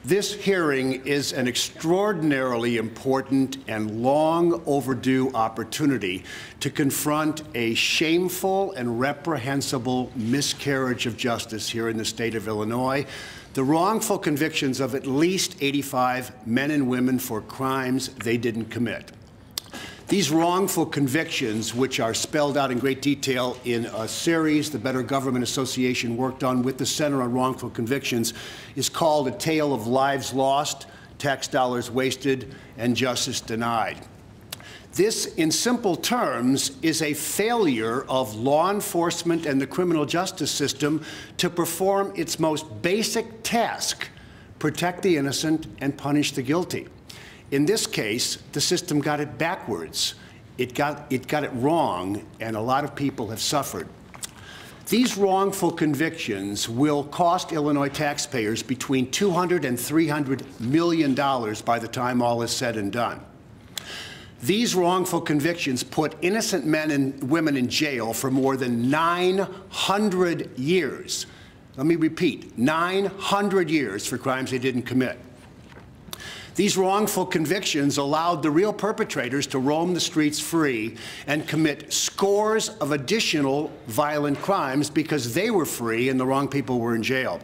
This hearing is an extraordinarily important and long overdue opportunity to confront a shameful and reprehensible miscarriage of justice here in the state of Illinois. The wrongful convictions of at least 85 men and women for crimes they didn't commit. These wrongful convictions, which are spelled out in great detail in a series the Better Government Association worked on with the Center on Wrongful Convictions, is called A Tale of Lives Lost, Tax Dollars Wasted, and Justice Denied. This, in simple terms, is a failure of law enforcement and the criminal justice system to perform its most basic task: protect the innocent and punish the guilty. In this case, the system got it backwards. It got it wrong, and a lot of people have suffered. These wrongful convictions will cost Illinois taxpayers between $200 and $300 million by the time all is said and done. These wrongful convictions put innocent men and women in jail for more than 900 years. Let me repeat, 900 years for crimes they didn't commit. These wrongful convictions allowed the real perpetrators to roam the streets free and commit scores of additional violent crimes because they were free and the wrong people were in jail.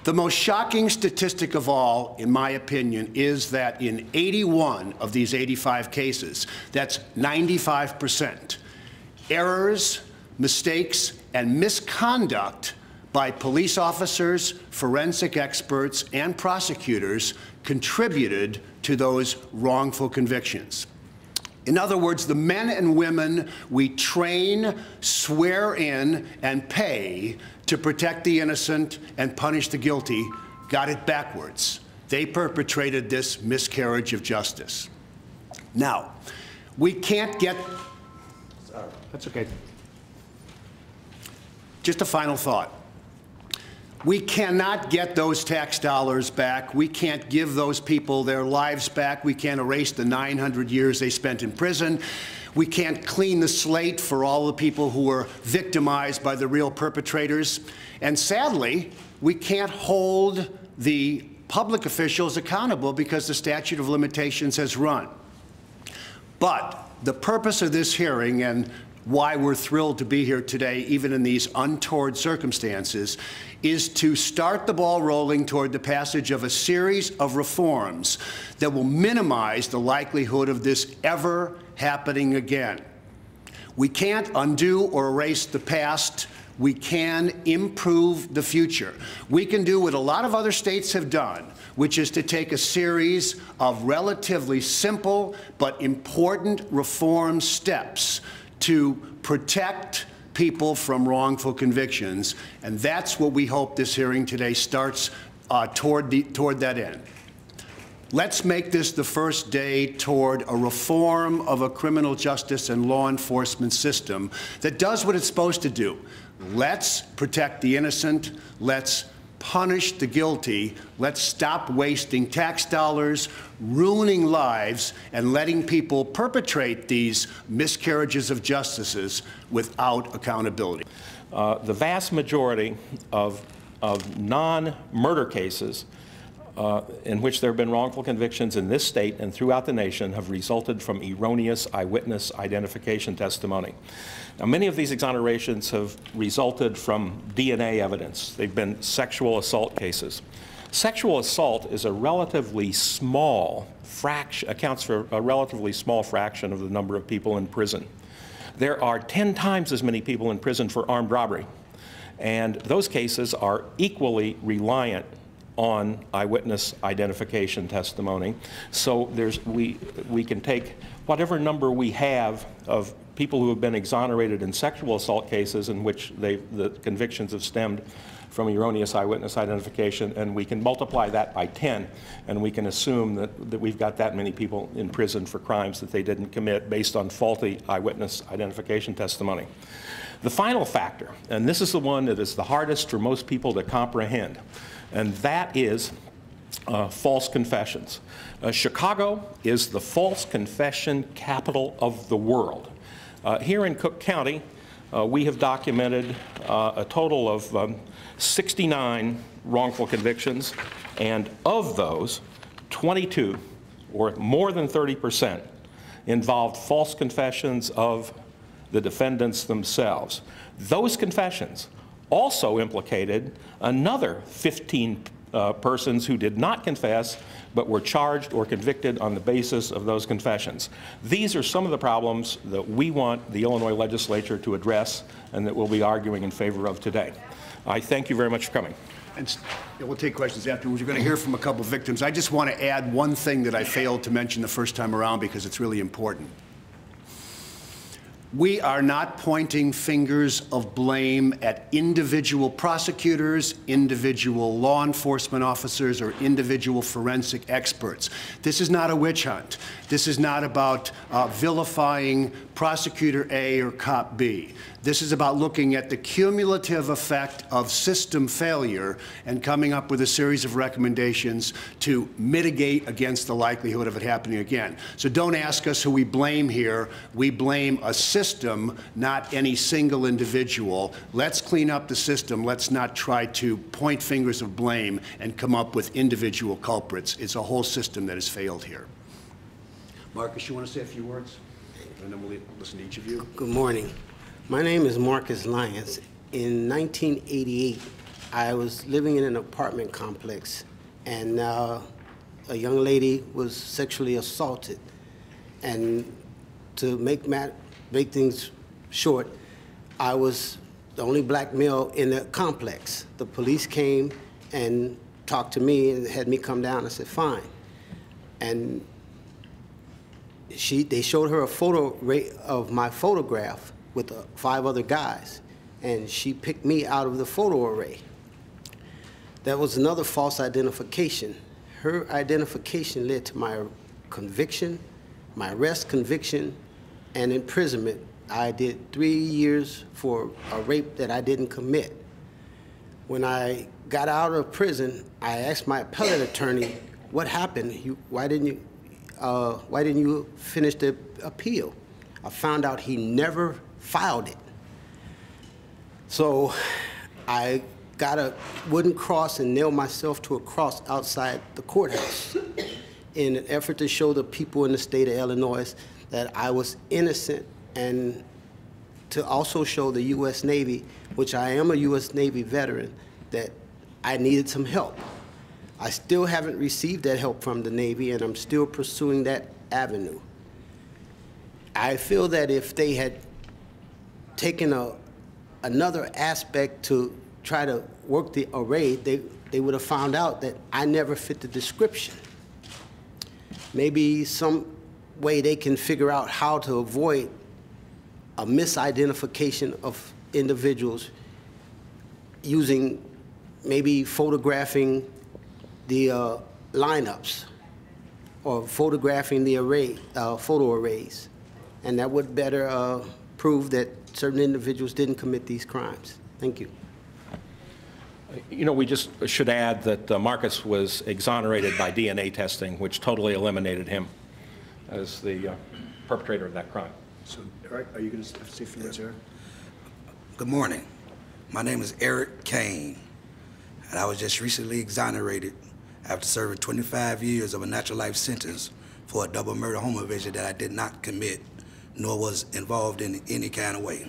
The most shocking statistic of all, in my opinion, is that in 81 of these 85 cases, that's 95%, errors, mistakes, and misconduct by police officers, forensic experts, and prosecutors contributed to those wrongful convictions. In other words, the men and women we train, swear in, and pay to protect the innocent and punish the guilty got it backwards. They perpetrated this miscarriage of justice. Now, we can't get... Sorry, that's okay. Just a final thought. We cannot get those tax dollars back. We can't give those people their lives back. We can't erase the 900 years they spent in prison. We can't clean the slate for all the people who were victimized by the real perpetrators. And sadly, we can't hold the public officials accountable because the statute of limitations has run. But the purpose of this hearing, and why we're thrilled to be here today, even in these untoward circumstances, is to start the ball rolling toward the passage of a series of reforms that will minimize the likelihood of this ever happening again. We can't undo or erase the past. We can improve the future. We can do what a lot of other states have done, which is to take a series of relatively simple but important reform steps to protect people from wrongful convictions, and that's what we hope this hearing today starts toward that end. Let's make this the first day toward a reform of a criminal justice and law enforcement system that does what it's supposed to do. Let's protect the innocent. Let's punish the guilty. Let's stop wasting tax dollars, ruining lives, and letting people perpetrate these miscarriages of justice without accountability. The vast majority of non-murder cases in which there have been wrongful convictions in this state and throughout the nation have resulted from erroneous eyewitness identification testimony. Now, many of these exonerations have resulted from DNA evidence. They've been sexual assault cases. Sexual assault is a relatively small fraction, accounts for a relatively small fraction of the number of people in prison. There are 10 times as many people in prison for armed robbery, and those cases are equally reliant on eyewitness identification testimony. So we can take whatever number we have of people who have been exonerated in sexual assault cases in which the convictions have stemmed from erroneous eyewitness identification, and we can multiply that by 10, and we can assume that we've got that many people in prison for crimes that they didn't commit based on faulty eyewitness identification testimony. The final factor, and this is the one that is the hardest for most people to comprehend, and that is false confessions. Chicago is the false confession capital of the world. Here in Cook County, we have documented a total of 69 wrongful convictions And of those, 22, or more than 30%, involved false confessions of the defendants themselves. Those confessions also implicated another 15 persons who did not confess but were charged or convicted on the basis of those confessions. These are some of the problems that we want the Illinois legislature to address and that we'll be arguing in favor of today. I thank you very much for coming. And we'll take questions afterwards. We're going to hear from a couple of victims. I just want to add one thing that I failed to mention the first time around because it's really important. We are not pointing fingers of blame at individual prosecutors, individual law enforcement officers, or individual forensic experts. This is not a witch hunt. This is not about vilifying prosecutor A or cop B. This is about looking at the cumulative effect of system failure and coming up with a series of recommendations to mitigate against the likelihood of it happening again. So don't ask us who we blame here. We blame a system, not any single individual. Let's clean up the system. Let's not try to point fingers of blame and come up with individual culprits. It's a whole system that has failed here. Marcus, you want to say a few words? And then we'll listen to each of you. Good morning. My name is Marcus Lyons. In 1988, I was living in an apartment complex, and a young lady was sexually assaulted. And to make things short, I was the only black male in the complex. The police came and talked to me and had me come down. I said, fine. And they showed her a photo of my photograph with 5 other guys, and she picked me out of the photo array. That was another false identification. Her identification led to my conviction, my arrest, conviction, and imprisonment. I did 3 years for a rape that I didn't commit. When I got out of prison, I asked my appellate attorney, what happened? Why didn't you finish the appeal? I found out he never filed it. So I got a wooden cross and nailed myself to a cross outside the courthouse in an effort to show the people in the state of Illinois that I was innocent, and to also show the U.S. Navy, which I am a U.S. Navy veteran, that I needed some help. I still haven't received that help from the Navy, and I'm still pursuing that avenue. I feel that if they had taken another aspect to try to work the array, they would have found out that I never fit the description. Maybe some way they can figure out how to avoid a misidentification of individuals using maybe photographing the lineups or photographing the photo arrays. And that would better prove that certain individuals didn't commit these crimes. Thank you. You know, we just should add that Marcus was exonerated by DNA testing, which totally eliminated him as the perpetrator of that crime. So, Eric, are you going to say a few words, Eric? Good morning. My name is Eric Kane, and I was just recently exonerated after serving 25 years of a natural life sentence for a double murder home invasion that I did not commit, nor was involved in any kind of way.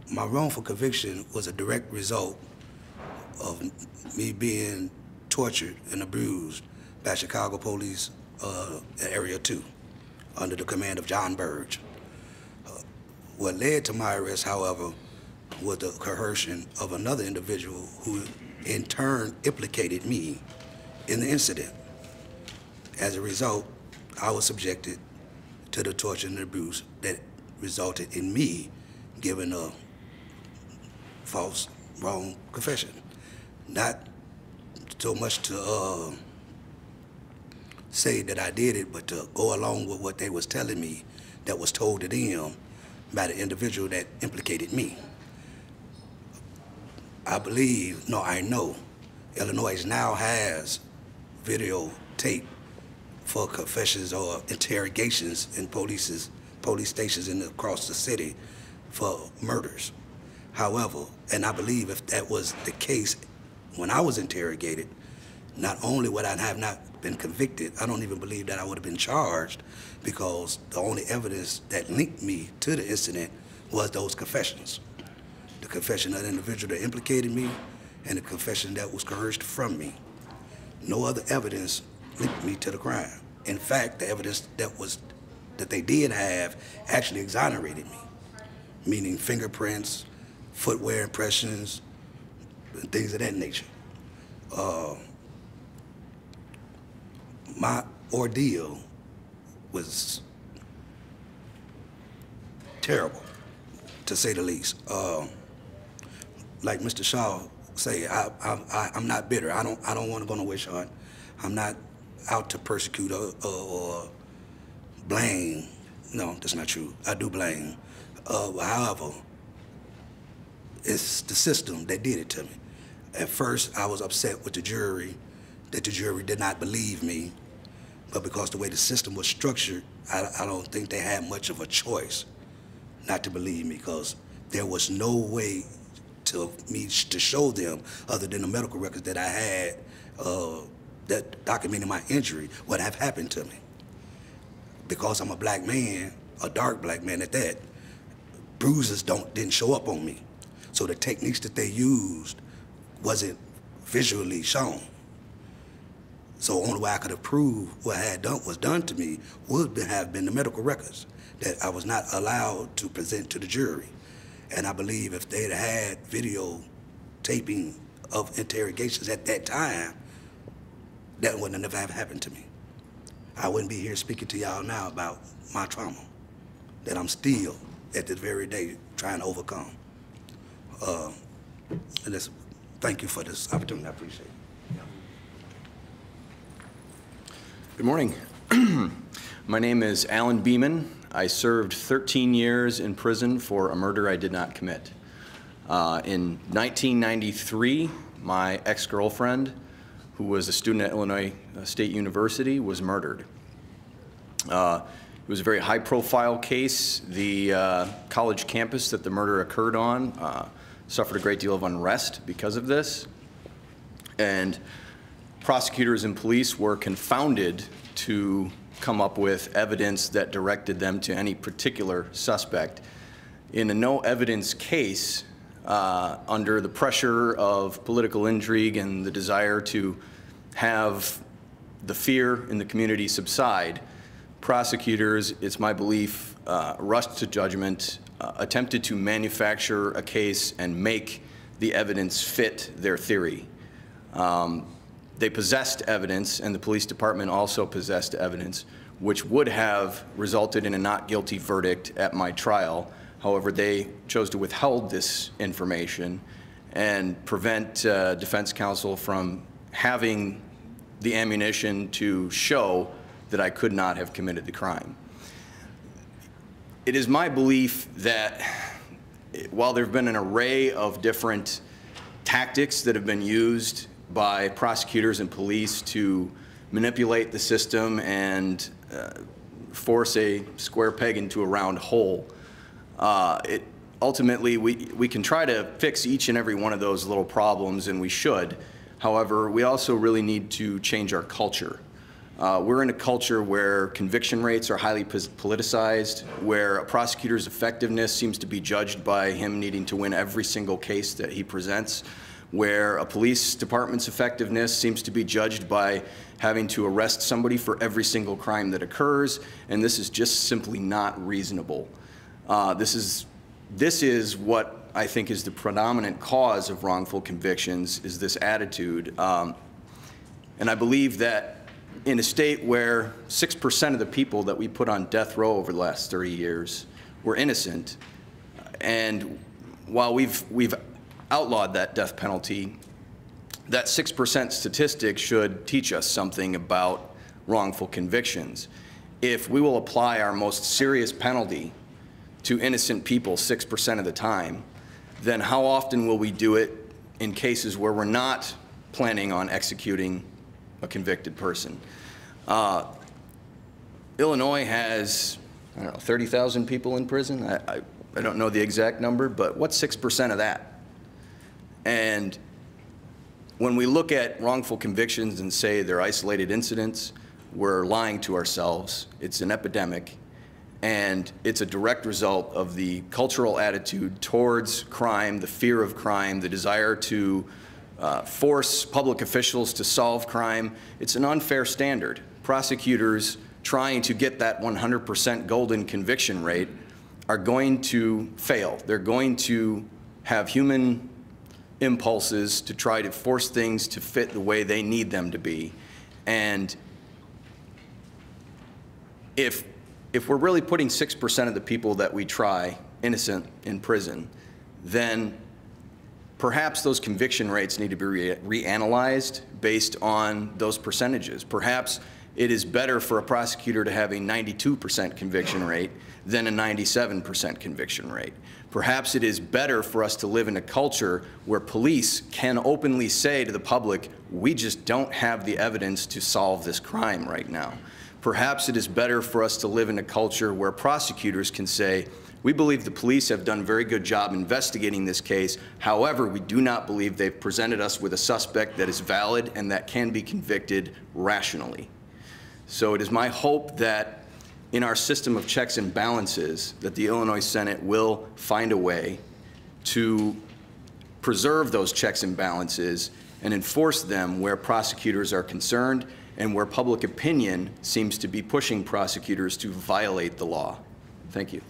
My wrongful conviction was a direct result of me being tortured and abused by Chicago Police Area 2 under the command of John Burge. What led to my arrest, however, was the coercion of another individual who in turn implicated me in the incident. As a result, I was subjected to the torture and abuse that resulted in me giving a false, wrong confession. Not so much to say that I did it, but to go along with what they was telling me that was told to them by the individual that implicated me. I know Illinois now has videotape for confessions or interrogations in police stations across the city for murders. However, and I believe if that was the case when I was interrogated, not only would I have not been convicted, I don't even believe that I would have been charged, because the only evidence that linked me to the incident was those confessions. The confession of the individual that implicated me and the confession that was coerced from me. No other evidence linked me to the crime. In fact, the evidence that they did have actually exonerated me, meaning fingerprints, footwear impressions, and things of that nature. My ordeal was terrible, to say the least. Like Mr. Shaw say, I'm not bitter. I don't want to go no witch hunt. I'm not out to persecute or blame. No, that's not true. I do blame. However, it's the system that did it to me. At first, I was upset with the jury, that the jury did not believe me. But because the way the system was structured, I don't think they had much of a choice not to believe me, because there was no way to show them, other than the medical records that I had that documented my injury, what have happened to me. Because I'm a black man, a dark black man at that, bruises didn't show up on me. So the techniques that they used wasn't visually shown. So only way I could have proved what was done to me would have been the medical records that I was not allowed to present to the jury. And I believe if they'd had video taping of interrogations at that time, that wouldn't have never happened to me. I wouldn't be here speaking to y'all now about my trauma that I'm still, at this very day, trying to overcome. And thank you for this opportunity. I appreciate it. Good morning. My name is Alan Beeman. I served 13 years in prison for a murder I did not commit. In 1993, my ex-girlfriend, who was a student at Illinois State University, was murdered. It was a very high-profile case. The college campus that the murder occurred on suffered a great deal of unrest because of this. And prosecutors and police were confounded to come up with evidence that directed them to any particular suspect. In a no evidence case, under the pressure of political intrigue and the desire to have the fear in the community subside, prosecutors, it's my belief, rushed to judgment, attempted to manufacture a case and make the evidence fit their theory. They possessed evidence, and the police department also possessed evidence, which would have resulted in a not guilty verdict at my trial. However, they chose to withhold this information and prevent defense counsel from having the ammunition to show that I could not have committed the crime. It is my belief that while there have been an array of different tactics that have been used by prosecutors and police to manipulate the system and force a square peg into a round hole, ultimately, we can try to fix each and every one of those little problems, and we should. However, we also really need to change our culture. We're in a culture where conviction rates are highly politicized, where a prosecutor's effectiveness seems to be judged by him needing to win every single case that he presents, where a police department's effectiveness seems to be judged by having to arrest somebody for every single crime that occurs, and this is just simply not reasonable. This is what I think is the predominant cause of wrongful convictions, is this attitude. And I believe that in a state where 6% of the people that we put on death row over the last 30 years were innocent, and while we've outlawed that death penalty, that 6% statistic should teach us something about wrongful convictions. If we will apply our most serious penalty to innocent people 6% of the time, then how often will we do it in cases where we're not planning on executing a convicted person? Illinois has, I don't know, 30,000 people in prison. I don't know the exact number, but what's 6% of that? And when we look at wrongful convictions and say they're isolated incidents, we're lying to ourselves. It's an epidemic, and it's a direct result of the cultural attitude towards crime, the fear of crime, the desire to force public officials to solve crime. It's an unfair standard. Prosecutors trying to get that 100% golden conviction rate are going to fail. They're going to have human impulses to try to force things to fit the way they need them to be. And if we're really putting 6% of the people that we try innocent in prison, then perhaps those conviction rates need to be reanalyzed based on those percentages. Perhaps it is better for a prosecutor to have a 92% conviction rate than a 97% conviction rate. Perhaps it is better for us to live in a culture where police can openly say to the public, we just don't have the evidence to solve this crime right now. Perhaps it is better for us to live in a culture where prosecutors can say, we believe the police have done a very good job investigating this case. However, we do not believe they've presented us with a suspect that is valid and that can be convicted rationally. So it is my hope that in our system of checks and balances that the Illinois Senate will find a way to preserve those checks and balances and enforce them where prosecutors are concerned and where public opinion seems to be pushing prosecutors to violate the law. Thank you.